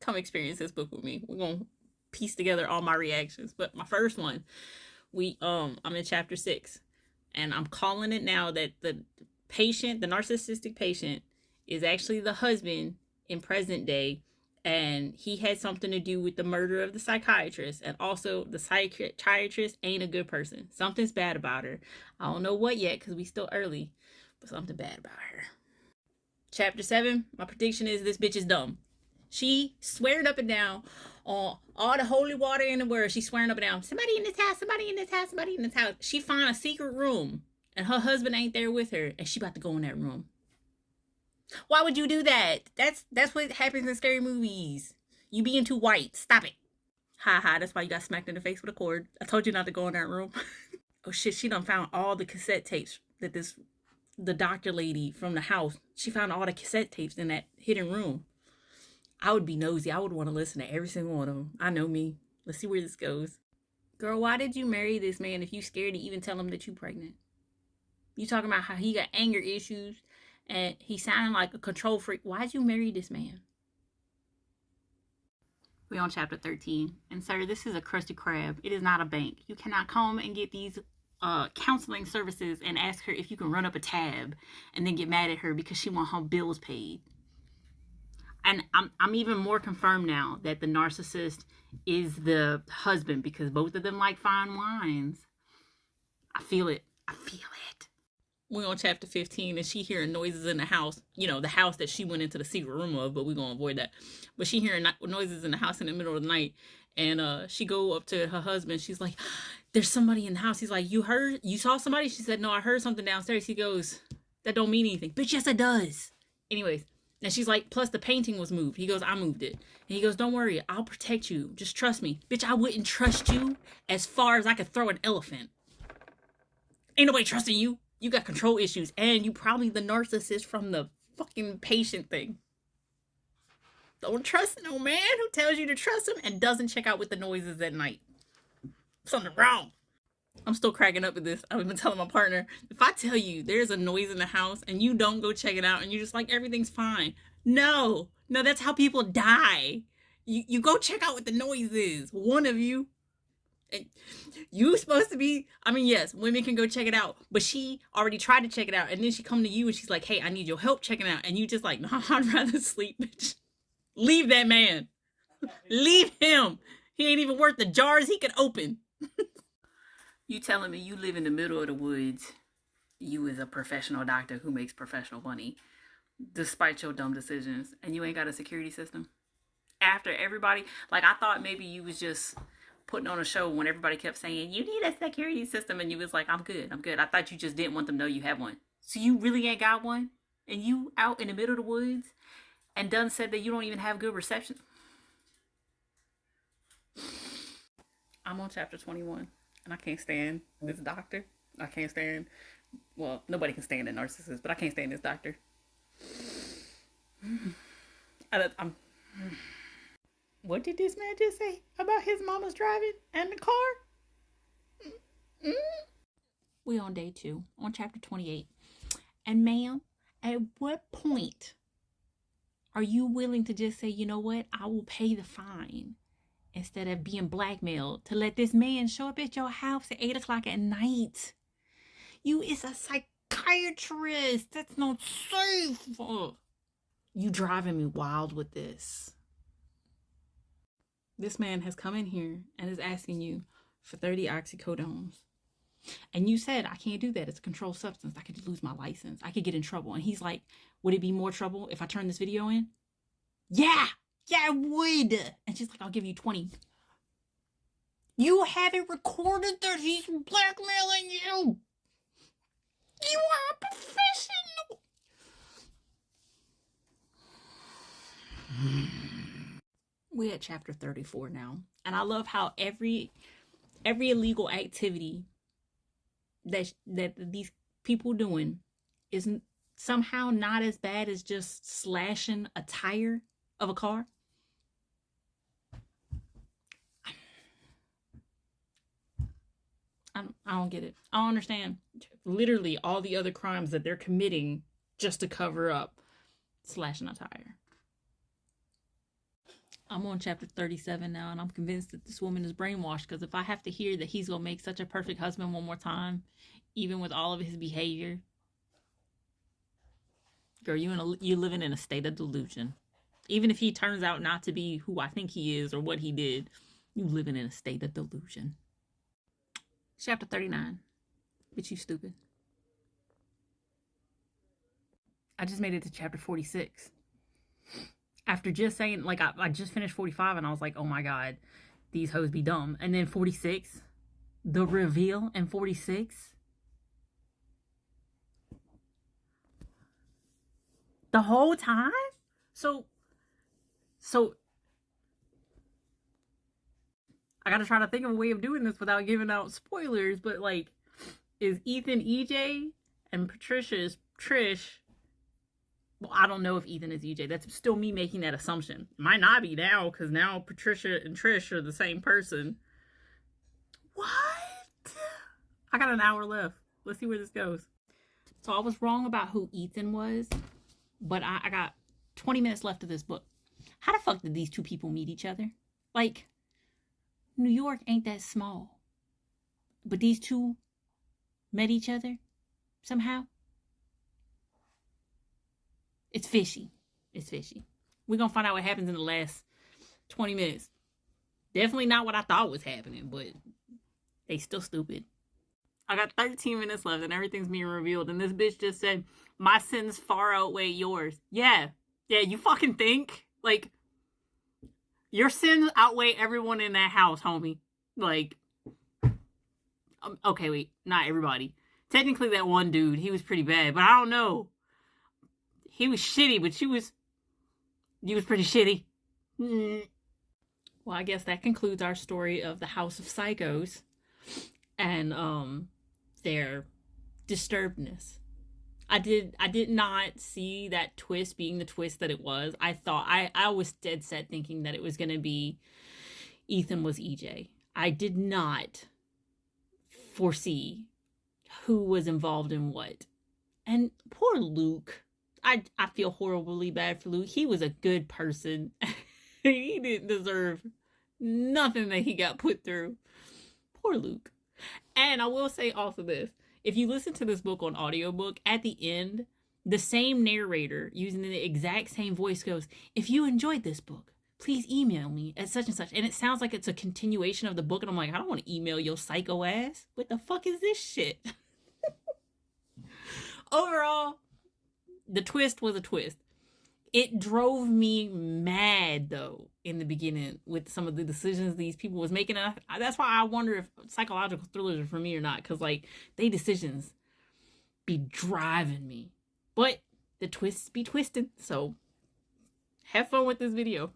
come experience this book with me. We're gonna piece together all my reactions. But my first one, I'm in chapter 6, and I'm calling it now that the patient, the narcissistic patient, is actually the husband in present day, and he had something to do with the murder of the psychiatrist, and also the psychiatrist ain't a good person. Something's bad about her. I don't know what yet because we still early, but something bad about her. Chapter 7, my prediction is this bitch is dumb. She swearing up and down on all the holy water in the world. She's swearing up and down, somebody in this house, somebody in this house, somebody in this house. She find a secret room, and her husband ain't there with her, and she about to go in that room. Why would you do that? That's what happens in scary movies. You being too white. Stop it. Ha ha, that's why you got smacked in the face with a cord. I told you not to go in that room. Oh shit, she done found all the cassette tapes that the doctor lady from the house, she found all the cassette tapes in that hidden room. I would be nosy. I would want to listen to every single one of them. I know me. Let's see where this goes. Girl, why did you marry this man if you scared to even tell him that you pregnant? You talking about how he got anger issues and he sounded like a control freak. Why'd you marry this man? We're on chapter 13. And sir, this is a Krusty Krab. It is not a bank. You cannot come and get these counseling services and ask her if you can run up a tab and then get mad at her because she want her bills paid. And I'm even more confirmed now that the narcissist is the husband, because both of them like fine wines. I feel it. We're on chapter 15, and she hearing noises in the house. You know, the house that she went into the secret room of, but we're going to avoid that. But she hearing noises in the house in the middle of the night, and she go up to her husband. She's like, there's somebody in the house. He's like, you saw somebody? She said, no, I heard something downstairs. He goes, that don't mean anything. Bitch, yes, it does. Anyways. And she's like, plus the painting was moved. He goes, I moved it. And he goes, don't worry, I'll protect you. Just trust me. Bitch, I wouldn't trust you as far as I could throw an elephant. Ain't nobody trusting you. You got control issues. And you probably the narcissist from the fucking patient thing. Don't trust no man who tells you to trust him and doesn't check out with the noises at night. Something wrong. I'm still cracking up with this. I've been telling my partner, if I tell you there's a noise in the house and you don't go check it out and you're just like, everything's fine. No, that's how people die. You go check out what the noise is. One of you. And you supposed to be, yes, women can go check it out, but she already tried to check it out. And then she come to you and she's like, hey, I need your help checking it out. And you just like, no, I'd rather sleep, bitch. Leave that man. Leave him. He ain't even worth the jars he could open. You telling me you live in the middle of the woods, you as a professional doctor who makes professional money, despite your dumb decisions, and you ain't got a security system? After everybody, like I thought maybe you was just putting on a show when everybody kept saying, you need a security system, and you was like, I'm good. I thought you just didn't want them to know you have one. So you really ain't got one? And you out in the middle of the woods and done said that you don't even have good reception? I'm on chapter 21. And I can't stand this doctor. I can't stand, well, nobody can stand a narcissist, but I can't stand this doctor. What did this man just say about his mama's driving and the car? We on day 2, on chapter 28. And ma'am, at what point are you willing to just say, you know what, I will pay the fine, instead of being blackmailed to let this man show up at your house at 8 o'clock at night? You is a psychiatrist. That's not safe. You driving me wild with this. This man has come in here and is asking you for 30 oxycodones. And you said, I can't do that. It's a controlled substance. I could lose my license. I could get in trouble. And he's like, would it be more trouble if I turn this video in? Yeah, I would. And she's like, I'll give you 20. You haven't recorded that he's blackmailing you. You are a professional. We're at chapter 34 now. And I love how every illegal activity that these people doing is somehow not as bad as just slashing a tire of a car. I don't get it. I don't understand. Literally all the other crimes that they're committing just to cover up slashing a tire. I'm on chapter 37 now, and I'm convinced that this woman is brainwashed, because if I have to hear that he's going to make such a perfect husband one more time, even with all of his behavior, girl, you living in a state of delusion. Even if he turns out not to be who I think he is or what he did, you living in a state of delusion. Chapter 39. Bitch, you stupid. I just made it to chapter 46. After just saying, like, I just finished 45 and I was like, oh my God, these hoes be dumb. And then 46, the reveal in 46. The whole time? So I gotta try to think of a way of doing this without giving out spoilers, but like, is Ethan EJ and Patricia is Trish? Well, I don't know if Ethan is EJ. That's still me making that assumption. Might not be now, because now Patricia and Trish are the same person. What? I got an hour left. Let's see where this goes. So I was wrong about who Ethan was, but I got 20 minutes left of this book. How the fuck did these two people meet each other? Like, New York ain't that small. But these two met each other somehow. It's fishy. It's fishy. We're going to find out what happens in the last 20 minutes. Definitely not what I thought was happening, but they still stupid. I got 13 minutes left and everything's being revealed. And this bitch just said, my sins far outweigh yours. Yeah, you fucking think? Like, your sins outweigh everyone in that house, homie. Like, okay, wait, not everybody. Technically, that one dude, he was pretty bad, but I don't know. He was shitty, but you was pretty shitty. Well, I guess that concludes our story of the House of Psychos and their disturbedness. I did not see that twist being the twist that it was. I thought I was dead set thinking that it was gonna be Ethan was EJ. I did not foresee who was involved in what. And poor Luke. I feel horribly bad for Luke. He was a good person. He didn't deserve nothing that he got put through. Poor Luke. And I will say also this. If you listen to this book on audiobook, at the end, the same narrator using the exact same voice goes, if you enjoyed this book, please email me at such and such. And it sounds like it's a continuation of the book. And I'm like, I don't want to email your psycho ass. What the fuck is this shit? Overall, the twist was a twist. It drove me mad, though, in the beginning with some of the decisions these people was making. That's why I wonder if psychological thrillers are for me or not, because, like, they decisions be driving me. But the twists be twisted, so have fun with this video.